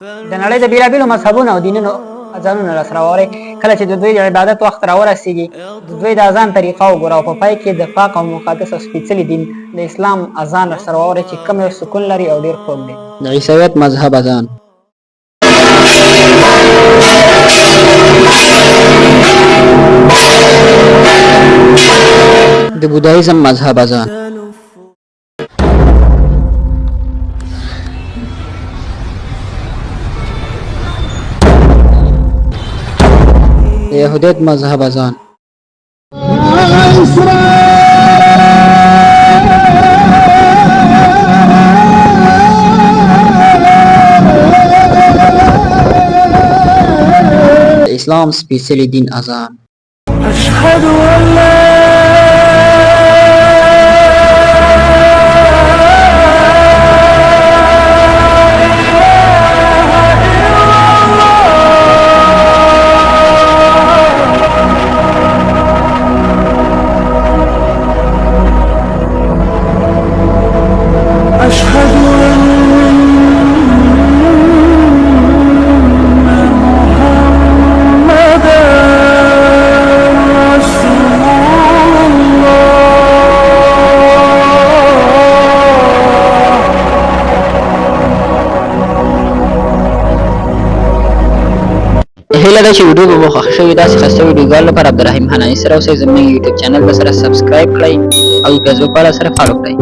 د نړۍ د بیلابیلو مذهبونو او دینونو اذانونه راسره واورئ. کله چې د دوی د عبادت وخت راورسیږي د دوی د اذان طریقه وګوره او په پای کې د پاک او مقدس او سپېڅلي دین د اسلام اذان راسره واورئ چې کوم یو سکون لري او ډېر خوږ دی. د عیسویت مذهب اذان. د بودایزم مذهب اذان. د یهودیت مذهب اذان. د اسلام سپېڅلي دین اذان. أشهد أن لا أشهد أن محمدا رسول الله. هیله ده چې ویډیو به مو خوښ شوي. داسې ښایسته ویډیوګانو لپاره عبدالرحیم حناني سره اوسئ. زموږ یوټیوب چینل به سره سبسکرایب کړئ او فیسبوک والا سره فالو کړئ.